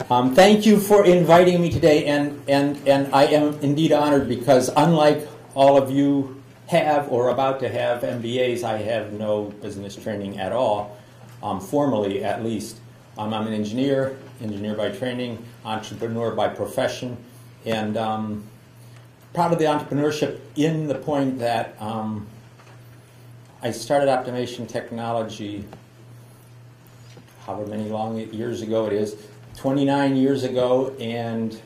Thank you for inviting me today, and I am indeed honored because unlike all of you have or about to have MBAs, I have no business training at all, formally at least. I'm an engineer by training, entrepreneur by profession, and proud of the entrepreneurship in the point that I started Optimation technology however many long years ago it is, 29 years ago, and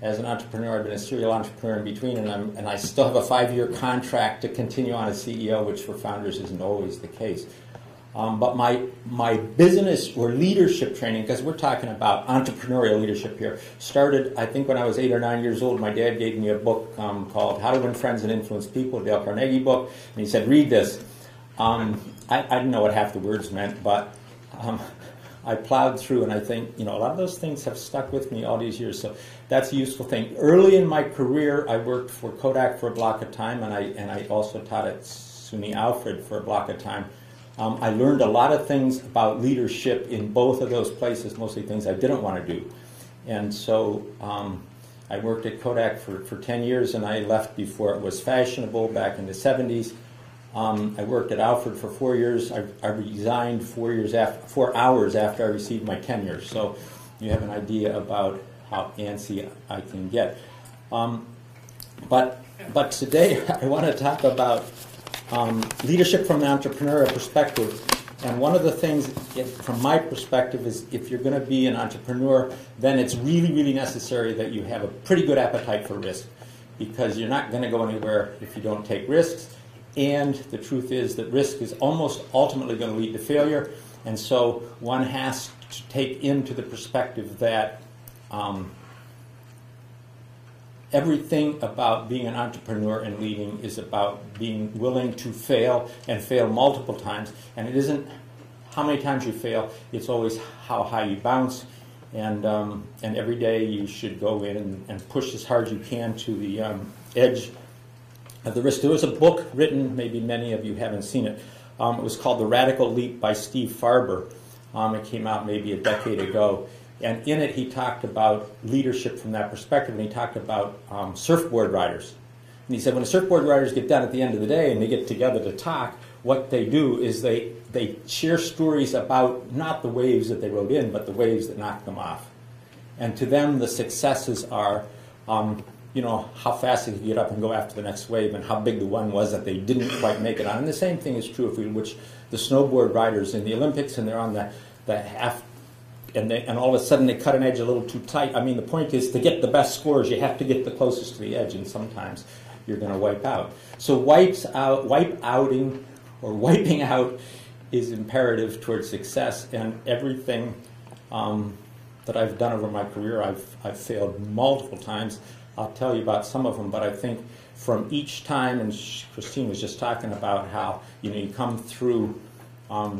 as an entrepreneur, I've been a serial entrepreneur in between, and I still have a 5-year contract to continue on as CEO, which for founders isn't always the case. But my business or leadership training, because we're talking about entrepreneurial leadership here, started, I think, when I was 8 or 9 years old. My dad gave me a book called How to Win Friends and Influence People, a Dale Carnegie book, and he said, read this. I didn't know what half the words meant, but I plowed through, and I think, a lot of those things have stuck with me all these years, so that's a useful thing. Early in my career, I worked for Kodak for a block of time, and I also taught at SUNY Alfred for a block of time. I learned a lot of things about leadership in both of those places, mostly things I didn't want to do. And so I worked at Kodak for 10 years, and I left before it was fashionable back in the 70s. I worked at Alfred for 4 years. I resigned 4 hours after I received my tenure. So you have an idea about how antsy I can get. But today I want to talk about leadership from the entrepreneurial perspective. And one of the things, from my perspective, is if you're going to be an entrepreneur, then it's really, really necessary that you have a pretty good appetite for risk, because you're not going to go anywhere if you don't take risks. And the truth is that risk is almost ultimately going to lead to failure. And so one has to take into the perspective that everything about being an entrepreneur and leading is about being willing to fail and fail multiple times. And it isn't how many times you fail, it's always how high you bounce. And every day you should go in and push as hard as you can to the edge of the risk. There was a book written, maybe many of you haven't seen it. It was called The Radical Leap by Steve Farber. It came out maybe a decade ago. And in it, he talked about leadership from that perspective, and he talked about surfboard riders. And he said when the surfboard riders get done at the end of the day and they get together to talk, what they do is they share stories about not the waves that they rode in, but the waves that knocked them off. And to them, the successes are how fast they could get up and go after the next wave, and how big the one was that they didn't quite make it on. And the same thing is true which the snowboard riders in the Olympics, and they're on the half, and all of a sudden they cut an edge a little too tight. I mean, the point is, to get the best scores, you have to get the closest to the edge, and sometimes you're going to wipe out. So wiping out is imperative towards success, and everything that I've done over my career, I've failed multiple times. I'll tell you about some of them, but I think from each time, and Christine was just talking about how you come through.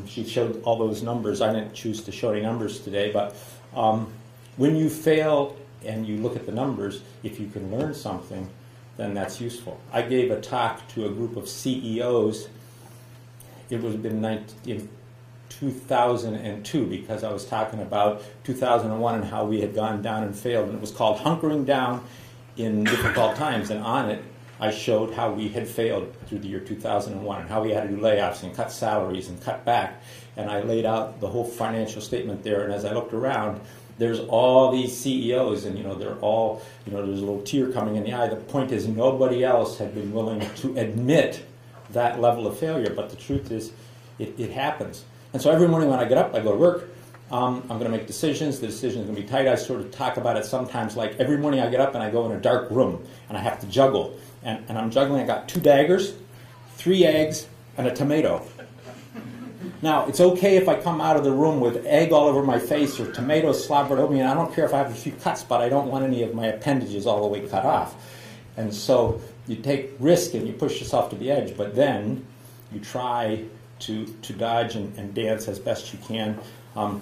She showed all those numbers. I didn't choose to show any numbers today, but when you fail and you look at the numbers, if you can learn something, then that's useful. I gave a talk to a group of CEOs. It was in 2002, because I was talking about 2001 and how we had gone down and failed, and it was called Hunkering Down in Difficult Times, and on it I showed how we had failed through the year 2001 and how we had to do layoffs and cut salaries and cut back, and I laid out the whole financial statement there. And as I looked around, there's all these CEOs, and they're all, there's a little tear coming in the eye. The point is, nobody else had been willing to admit that level of failure, but the truth is it happens. And so every morning when I get up, I go to work. I'm going to make decisions. The decision is going to be tight. I sort of talk about it sometimes like every morning I get up and I go in a dark room and I have to juggle. And I'm juggling. I got 2 daggers, 3 eggs, and a tomato. Now, it's okay if I come out of the room with egg all over my face or tomatoes slobbered over me, and I don't care if I have a few cuts, but I don't want any of my appendages all the way cut off. And so you take risk and you push yourself to the edge, but then you try to dodge and dance as best you can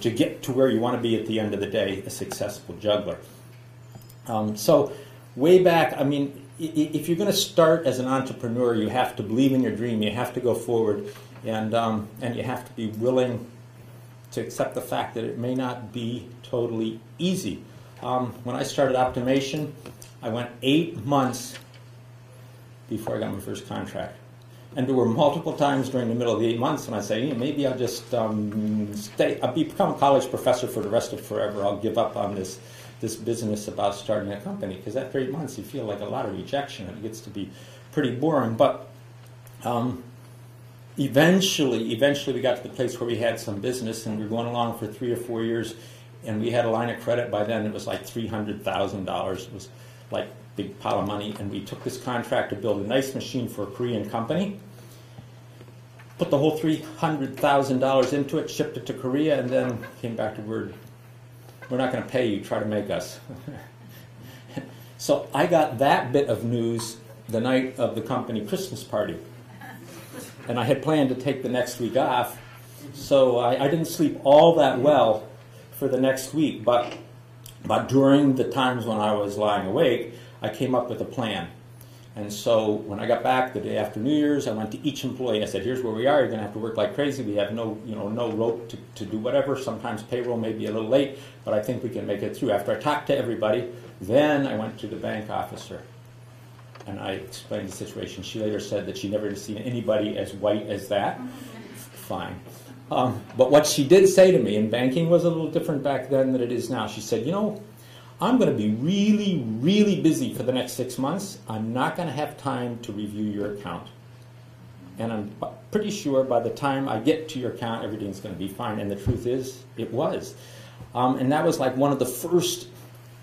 to get to where you want to be at the end of the day, a successful juggler. So way back, I mean, if you're going to start as an entrepreneur, you have to believe in your dream, you have to go forward, and you have to be willing to accept the fact that it may not be totally easy. When I started Optimation, I went 8 months before I got my first contract. And there were multiple times during the middle of the 8 months when I say, maybe I'll just become a college professor for the rest of forever. I'll give up on this business about starting a company. Because after 8 months, you feel like a lot of rejection. It gets to be pretty boring. But eventually we got to the place where we had some business, and we were going along for 3 or 4 years, and we had a line of credit. By then, it was like $300,000. It was like big pile of money, and we took this contract to build a nice machine for a Korean company, put the whole $300,000 into it, shipped it to Korea, and then came back to word, we're not going to pay you, try to make us. So I got that bit of news the night of the company Christmas party, and I had planned to take the next week off, so I didn't sleep all that well for the next week, but during the times when I was lying awake, I came up with a plan. And so when I got back the day after New Year's, I went to each employee. I said, here's where we are. You're going to have to work like crazy. We have no rope to do whatever. Sometimes payroll may be a little late, but I think we can make it through. After I talked to everybody, then I went to the bank officer, and I explained the situation. She later said that she never had seen anybody as white as that. Fine. But what she did say to me, and banking was a little different back then than it is now, she said, I'm going to be really, really busy for the next 6 months. I'm not going to have time to review your account. And I'm pretty sure by the time I get to your account, everything's going to be fine. And the truth is, it was. And that was like one of the first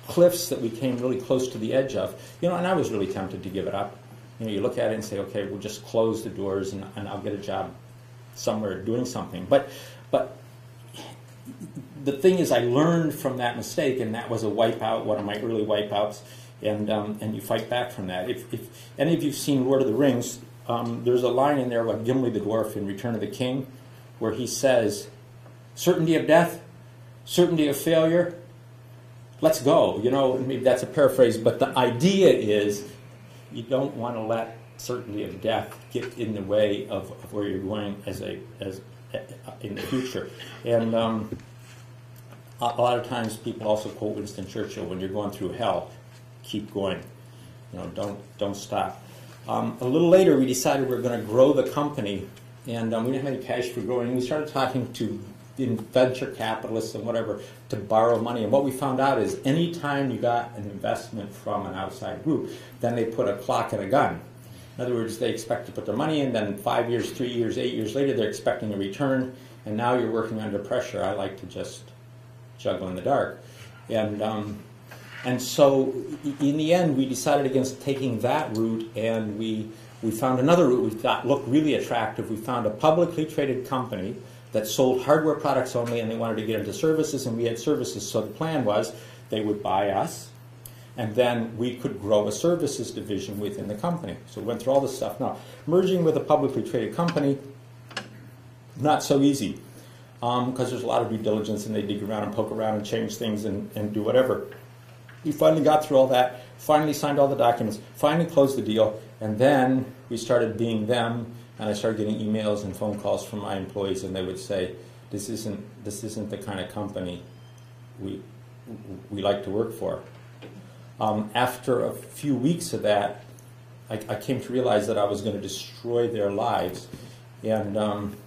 cliffs that we came really close to the edge of. And I was really tempted to give it up. You look at it and say, okay, we'll just close the doors and I'll get a job somewhere doing something. But the thing is, I learned from that mistake, and that was a wipeout, one of my early wipeouts, and you fight back from that. If any of you have seen Lord of the Rings, there's a line in there about Gimli the Dwarf in Return of the King, where he says, certainty of death, certainty of failure, let's go. Maybe that's a paraphrase, but the idea is you don't want to let certainty of death get in the way of where you're going as in the future. And a lot of times people also quote Winston Churchill, when you're going through hell, keep going. Don't stop. A little later, we decided we were going to grow the company, and we didn't have any cash for growing. We started talking to venture capitalists and whatever to borrow money. And what we found out is any time you got an investment from an outside group, then they put a clock and a gun. In other words, they expect to put their money in, then 5 years, 3 years, 8 years later, they're expecting a return, and now you're working under pressure. I like to just juggle in the dark. And so in the end, we decided against taking that route, and we found another route we thought looked really attractive. We found a publicly traded company that sold hardware products only, and they wanted to get into services, and we had services. So the plan was they would buy us, and then we could grow a services division within the company. So we went through all this stuff. Now, merging with a publicly traded company, not so easy, because there's a lot of due diligence, and they dig around and poke around and change things and do whatever. We finally got through all that, finally signed all the documents, finally closed the deal, and then we started being them, and I started getting emails and phone calls from my employees, and they would say, this isn't the kind of company we like to work for. After a few weeks of that, I came to realize that I was going to destroy their lives, and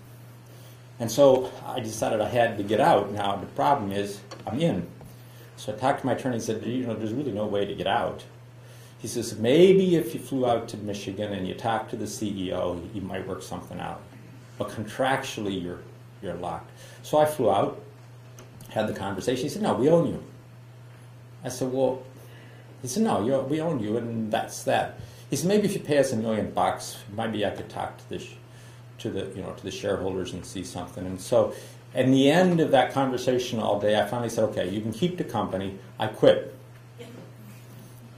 so I decided I had to get out. Now the problem is I'm in. So I talked to my attorney and said, there's really no way to get out. He says, maybe if you flew out to Michigan and you talked to the CEO, you might work something out. But contractually, you're locked. So I flew out, had the conversation. He said, no, we own you. I said, well, he said, no, we own you, and that's that. He said, maybe if you pay us $1 million, maybe I could talk to the shareholders and see something. And so, at the end of that conversation all day, I finally said, okay, you can keep the company. I quit.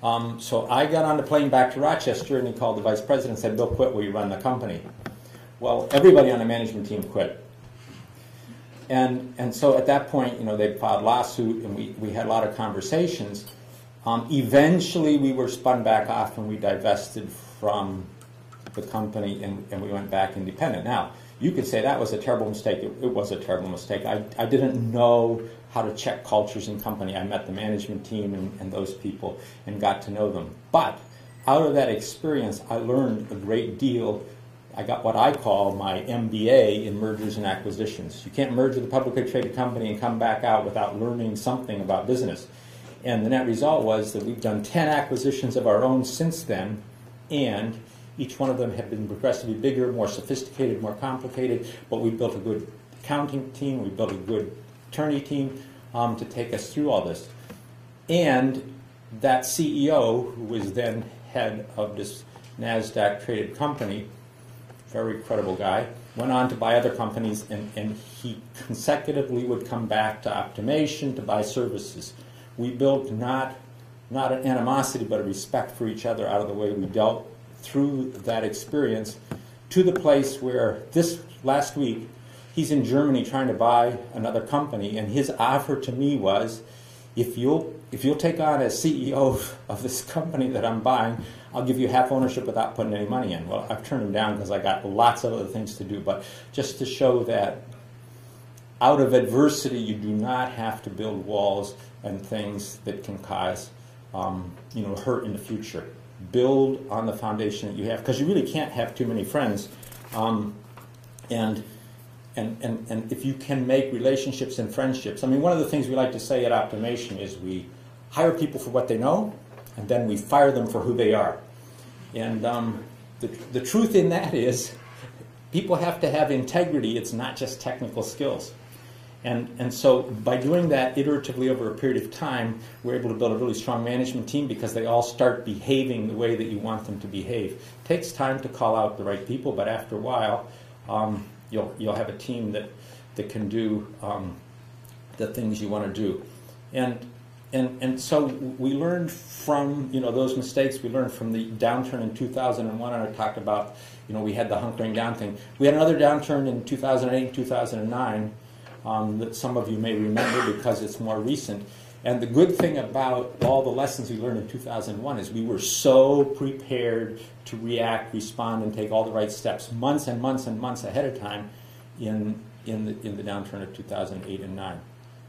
So I got on the plane back to Rochester, and he called the vice president and said, Bill quit, will you run the company? Well, everybody on the management team quit. And so at that point, they filed a lawsuit, and we had a lot of conversations. Eventually, we were spun back off, and we divested from the company, and we went back independent. Now, you could say that was a terrible mistake. It was a terrible mistake. I didn't know how to check cultures in company. I met the management team and those people and got to know them. But out of that experience, I learned a great deal. I got what I call my MBA in mergers and acquisitions. You can't merge with a publicly traded company and come back out without learning something about business. And the net result was that we've done 10 acquisitions of our own since then, and each one of them have been progressively bigger, more sophisticated, more complicated, but we built a good accounting team, we built a good attorney team to take us through all this. And that CEO, who was then head of this NASDAQ-traded company, very credible guy, went on to buy other companies, and he consecutively would come back to Optimation to buy services. We built not an animosity, but a respect for each other out of the way we dealt through that experience, to the place where this last week he's in Germany trying to buy another company, and his offer to me was, if you'll take on as CEO of this company that I'm buying, I'll give you half ownership without putting any money in. Well, I've turned him down because I got lots of other things to do, but just to show that out of adversity you do not have to build walls and things that can cause hurt in the future. Build on the foundation that you have, because you really can't have too many friends. And if you can make relationships and friendships, I mean, one of the things we like to say at Optimation is we hire people for what they know, and then we fire them for who they are. And the truth in that is people have to have integrity. It's not just technical skills. And so by doing that iteratively over a period of time, we're able to build a really strong management team because they all start behaving the way that you want them to behave. It takes time to call out the right people, but after a while, you'll have a team that can do the things you want to do. And so we learned from those mistakes. We learned from the downturn in 2001, and I talked about we had the hunkering down thing. We had another downturn in 2008, 2009. That some of you may remember because it's more recent. And the good thing about all the lessons we learned in 2001 is we were so prepared to react, respond, and take all the right steps months and months and months ahead of time in the downturn of 2008 and 9.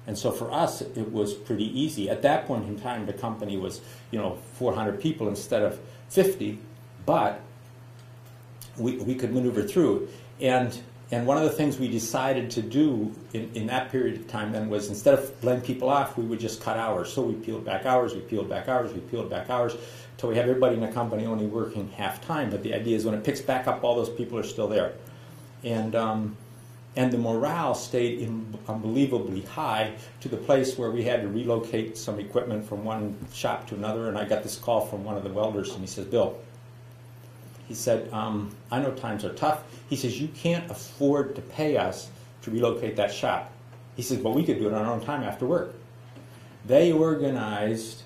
And so for us, it was pretty easy. At that point in time, the company was 400 people instead of 50, but we could maneuver through. And one of the things we decided to do in that period of time then was, instead of laying people off, we would just cut hours. So we peeled back hours, we peeled back hours, we peeled back hours, until we have everybody in the company only working half-time. But the idea is when it picks back up, all those people are still there. And the morale stayed unbelievably high, to the place where we had to relocate some equipment from one shop to another. And I got this call from one of the welders, and he says, "Bill," he said, "I know times are tough." He says, "You can't afford to pay us to relocate that shop." He says, "But we could do it on our own time after work." They organized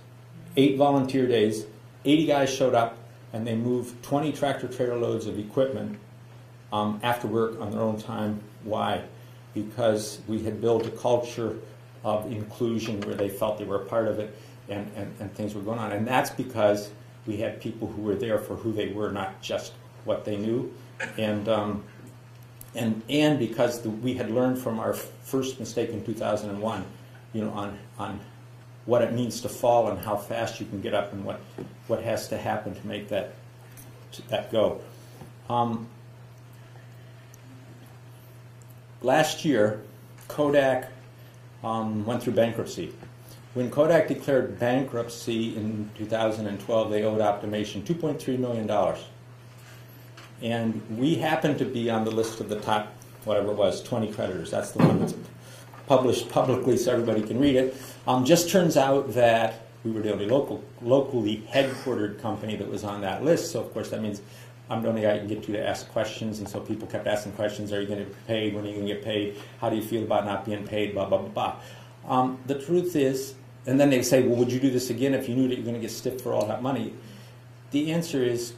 8 volunteer days, 80 guys showed up, and they moved 20 tractor-trailer loads of equipment after work on their own time. Why? Because we had built a culture of inclusion where they felt they were a part of it, and things were going on. And that's because we had people who were there for who they were, not just what they knew. And because we had learned from our first mistake in 2001, on what it means to fall and how fast you can get up and what has to happen to make that go. Last year, Kodak went through bankruptcy. When Kodak declared bankruptcy in 2012, they owed Optimation $2.3 million. And we happened to be on the list of the top, whatever it was, 20 creditors. That's the one that's published publicly so everybody can read it. Just turns out that we were the only locally headquartered company that was on that list. So, of course, that means I'm the only guy I can get to ask questions. And so people kept asking questions. Are you going to get paid? When are you going to get paid? How do you feel about not being paid? Blah, blah, blah, blah. The truth is, and then they say, well, would you do this again if you knew that you're going to get stiffed for all that money? The answer is,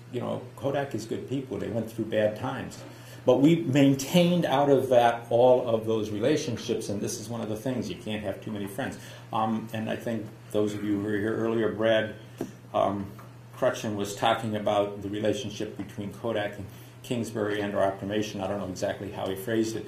Kodak is good people. They went through bad times. But we maintained out of that all of those relationships, and this is one of the things. You can't have too many friends. And I think those of you who were here earlier, Brad Crutchen was talking about the relationship between Kodak Kingsbury and or Optimation. I don't know exactly how he phrased it.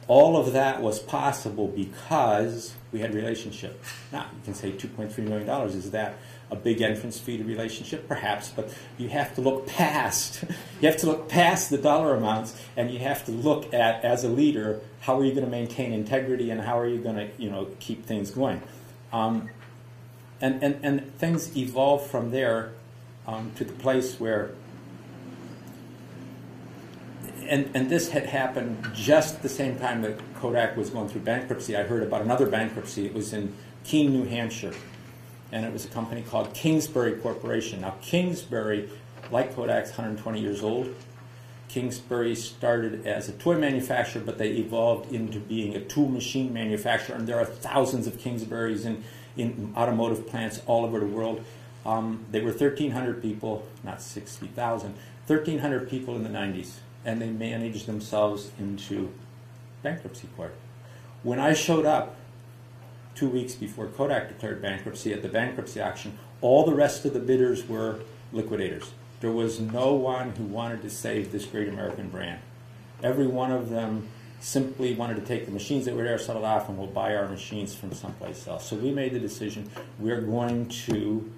All of that was possible because we had relationship. Now, you can say $2.3 million, is that a big entrance fee to relationship? Perhaps, but you have to look past. You have to look past the dollar amounts, and you have to look at, as a leader, how are you going to maintain integrity and how are you going to, keep things going. And things evolved from there to the place where, and this had happened just the same time that Kodak was going through bankruptcy. I heard about another bankruptcy. It was in Keene, New Hampshire, and it was a company called Kingsbury Corporation. Now, Kingsbury, like Kodak's 120 years old. Kingsbury started as a toy manufacturer, but they evolved into being a tool machine manufacturer, and there are thousands of Kingsburys in automotive plants all over the world. They were 1,300 people, not 60,000, 1,300 people in the 90s, and they managed themselves into bankruptcy court. When I showed up 2 weeks before Kodak declared bankruptcy at the bankruptcy auction, all the rest of the bidders were liquidators. There was no one who wanted to save this great American brand. Every one of them simply wanted to take the machines that were there, sell it off, and we'll buy our machines from someplace else. So we made the decision, we're going to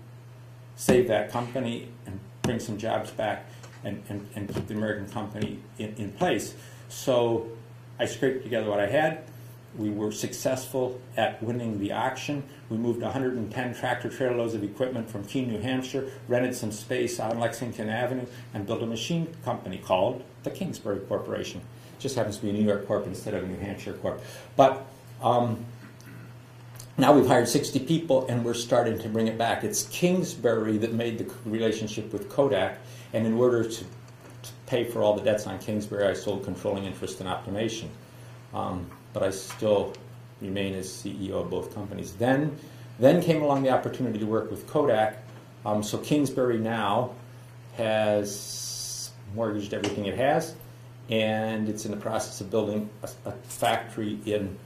save that company and bring some jobs back and keep the American company in place. So I scraped together what I had. We were successful at winning the auction. We moved 110 tractor-trailer loads of equipment from Keene, New Hampshire, rented some space on Lexington Avenue, and built a machine company called the Kingsbury Corporation. It just happens to be a New York Corp instead of a New Hampshire Corp. But now we've hired 60 people, and we're starting to bring it back. It's Kingsbury that made the relationship with Kodak, and in order to pay for all the debts on Kingsbury, I sold controlling interest in Optimation. But I still remain as CEO of both companies. Then came along the opportunity to work with Kodak. So Kingsbury now has mortgaged everything it has, and it's in the process of building a factory in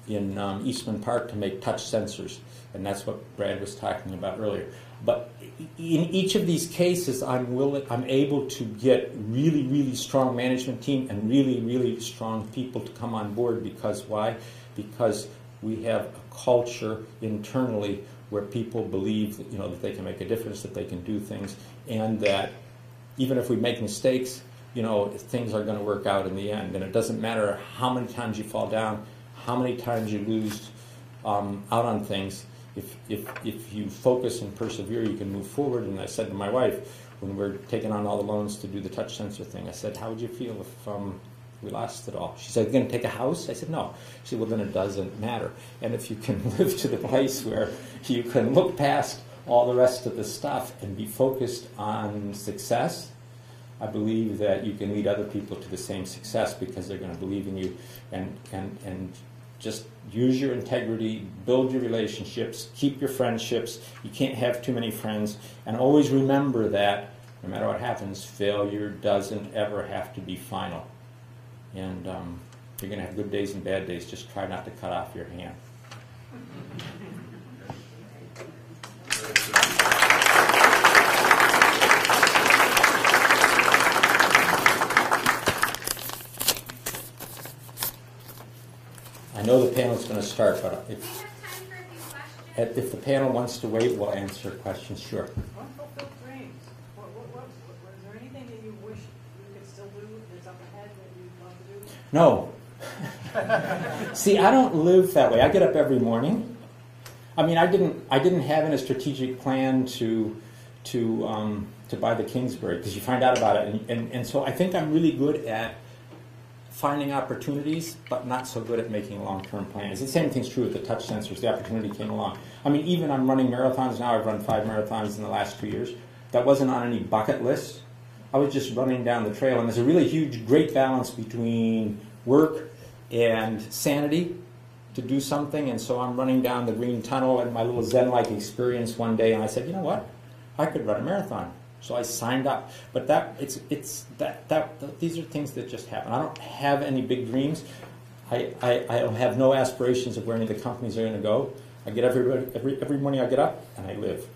Eastman Park to make touch sensors, and that's what Brad was talking about earlier. But in each of these cases, I'm able to get really, really strong management team and really, really strong people to come on board. Because why? Because we have a culture internally where people believe that, that they can make a difference, that they can do things, and that even if we make mistakes, things are going to work out in the end. And it doesn't matter how many times you fall down, how many times you lose out on things. If you focus and persevere, you can move forward. And I said to my wife, when we're taking on all the loans to do the touch sensor thing, I said, how would you feel if we lost it all? She said, you're going to take a house? I said, no. She said, well, then it doesn't matter. And if you can live to the place where you can look past all the rest of the stuff and be focused on success, I believe that you can lead other people to the same success because they're going to believe in you and just use your integrity, build your relationships, keep your friendships. You can't have too many friends. And always remember that no matter what happens, failure doesn't ever have to be final. And you're going to have good days and bad days. Just try not to cut off your hand. I know the panel's going to start, but if the panel wants to wait, we'll answer questions. Sure. Unfulfilled dreams. Was there anything that you wish you could still do that's up ahead that you'd love to do? No. See, I don't live that way. I get up every morning. I mean, I didn't have any strategic plan to buy the Kingsbury because you find out about it, and so I think I'm really good at finding opportunities, but not so good at making long-term plans. The same thing's true with the touch sensors. The opportunity came along. I mean, even I'm running marathons now. I've run 5 marathons in the last 2 years. That wasn't on any bucket list. I was just running down the trail, and there's a really huge, great balance between work and sanity to do something, and so I'm running down the green tunnel and my little Zen-like experience one day, and I said, you know what? I could run a marathon. So I signed up, but these are things that just happen. I don't have any big dreams. I have no aspirations of where any of the companies are going to go. I get every morning I get up and I live.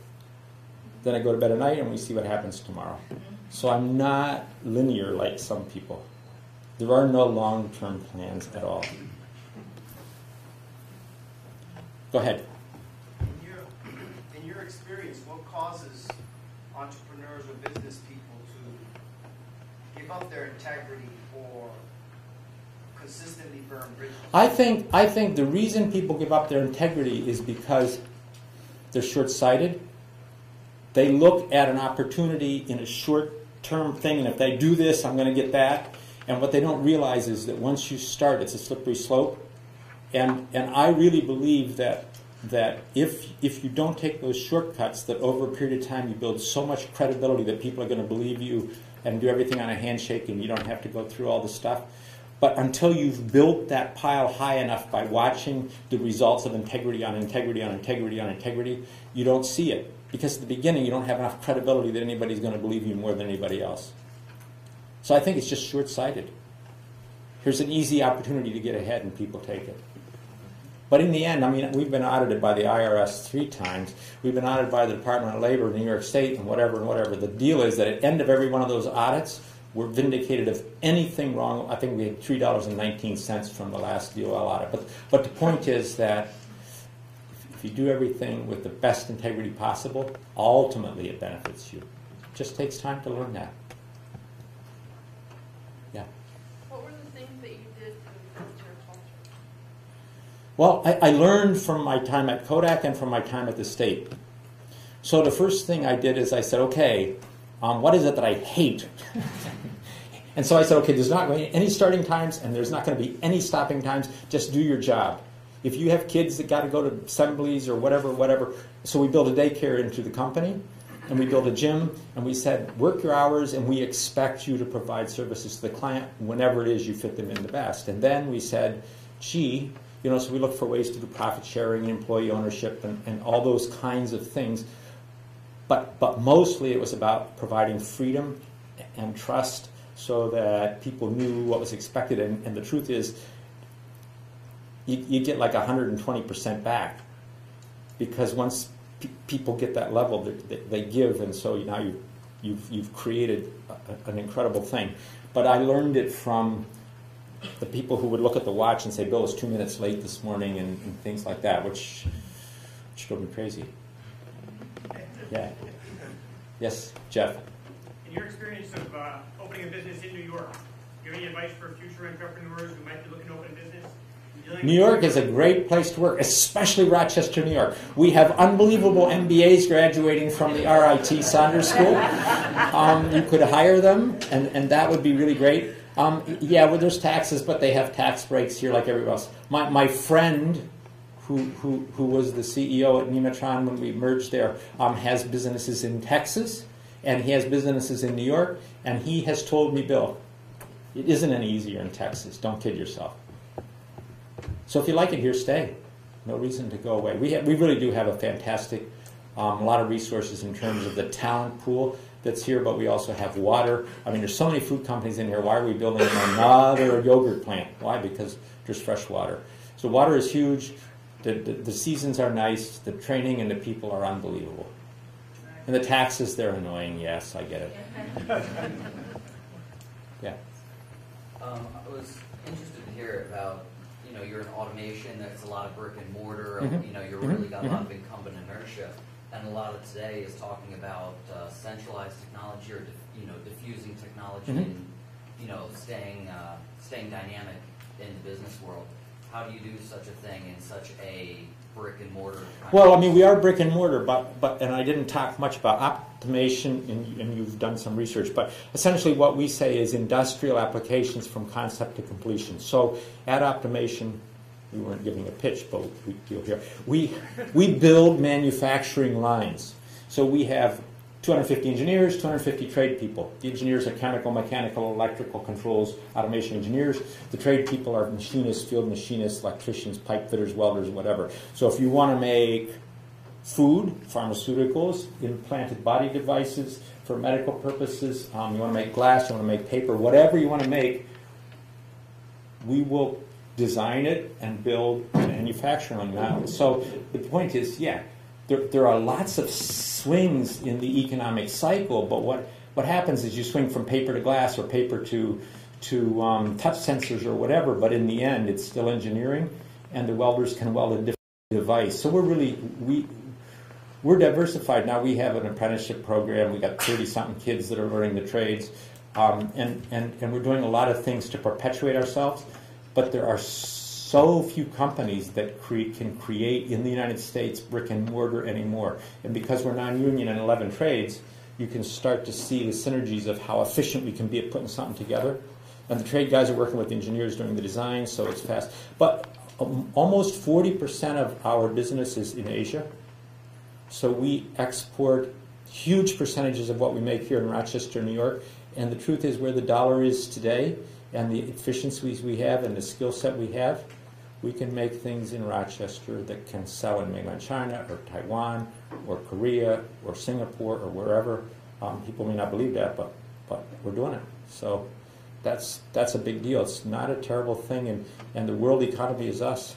then I go to bed at night and we see what happens tomorrow. So I'm not linear like some people. There are no long-term plans at all. Go ahead. In your experience, what causes entrepreneurs or business people to give up their integrity or consistently burn bridges? I think the reason people give up their integrity is because they're short-sighted. They look at an opportunity in a short-term thing, and if they do this, I'm going to get that. And what they don't realize is that once you start, it's a slippery slope. And I really believe that if you don't take those shortcuts, that over a period of time you build so much credibility that people are going to believe you and do everything on a handshake, and you don't have to go through all the stuff. But until you've built that pile high enough by watching the results of integrity on integrity on integrity on integrity, you don't see it. Because at the beginning you don't have enough credibility that anybody's going to believe you more than anybody else. So I think it's just short-sighted. Here's an easy opportunity to get ahead and people take it. But in the end, I mean, we've been audited by the IRS 3 times. We've been audited by the Department of Labor in New York State and whatever and whatever. The deal is that at the end of every one of those audits, we're vindicated of anything wrong. I think we had $3.19 from the last DOL audit. But the point is that if you do everything with the best integrity possible, ultimately it benefits you. It just takes time to learn that. Yeah. What were the things that you did to build your culture? Well, I learned from my time at Kodak and from my time at the state. So the first thing I did is I said, okay, what is it that I hate? And so I said, okay, there's not going to be any starting times and there's not going to be any stopping times. Just do your job. If you have kids that got to go to assemblies or whatever. So we built a daycare into the company, and we built a gym, and we said, work your hours, and we expect you to provide services to the client whenever it is you fit them in the best. And then we said, gee, so we looked for ways to do profit sharing and employee ownership and all those kinds of things. But mostly it was about providing freedom and trust so that people knew what was expected. And the truth is, you get like 120% back, because once people get that level, they give, and so now you've created an incredible thing. But I learned it from the people who would look at the watch and say, Bill was 2 minutes late this morning, and things like that, which drove me crazy. Yeah. Yes, Jeff. In your experience of opening a business in New York, do you have any advice for future entrepreneurs who might be looking to open a business? New York is a great place to work, especially Rochester, New York. We have unbelievable MBAs graduating from the RIT Saunders School. You could hire them, and that would be really great. Yeah, well, there's taxes, but they have tax breaks here like everybody else. My friend, who was the CEO at Nematron when we merged there, has businesses in Texas, and he has businesses in New York, and he has told me, Bill, it isn't any easier in Texas. Don't kid yourself. So if you like it here, stay. No reason to go away. We really do have a fantastic, a lot of resources in terms of the talent pool that's here, but we also have water. I mean, there's so many food companies in here. Why are we building another yogurt plant? Why? Because there's fresh water. So water is huge. The seasons are nice. The training and the people are unbelievable. And the taxes, they're annoying. Yes, I get it. Yeah. I was interested to hear about, you're in automation, that's a lot of brick and mortar, you're really got a lot of incumbent inertia. And a lot of today is talking about centralized technology or diffusing technology and staying dynamic in the business world. How do you do such a thing in such a brick and mortar? Well, I mean, we are brick and mortar, but and I didn't talk much about Optimation, and you've done some research. But essentially, what we say is industrial applications from concept to completion. So at Optimation, we weren't giving a pitch, but you'll hear. We build manufacturing lines. So we have 250 engineers, 250 trade people. The engineers are chemical, mechanical, electrical controls, automation engineers. The trade people are machinists, field machinists, electricians, pipe fitters, welders, whatever. So if you want to make food, pharmaceuticals, implanted body devices for medical purposes, you want to make glass, you want to make paper, whatever you want to make, we will design it and build manufacturing now. So the point is, yeah, there are lots of swings in the economic cycle, but what happens is you swing from paper to glass or paper to touch sensors or whatever, but in the end it's still engineering, and the welders can weld a different device. So we're diversified now. We have an apprenticeship program. We got 30-something kids that are learning the trades, and we're doing a lot of things to perpetuate ourselves, but there are so few companies that can create in the United States brick and mortar anymore. And because we're non-union in 11 trades, you can start to see the synergies of how efficient we can be at putting something together. And the trade guys are working with the engineers doing the design, so it's fast. But almost 40% of our business is in Asia. So we export huge percentages of what we make here in Rochester, New York. And the truth is, where the dollar is today and the efficiencies we have and the skill set we have, we can make things in Rochester that can sell in mainland China or Taiwan or Korea or Singapore or wherever. People may not believe that, but we're doing it. So that's a big deal. It's not a terrible thing, and the world economy is us.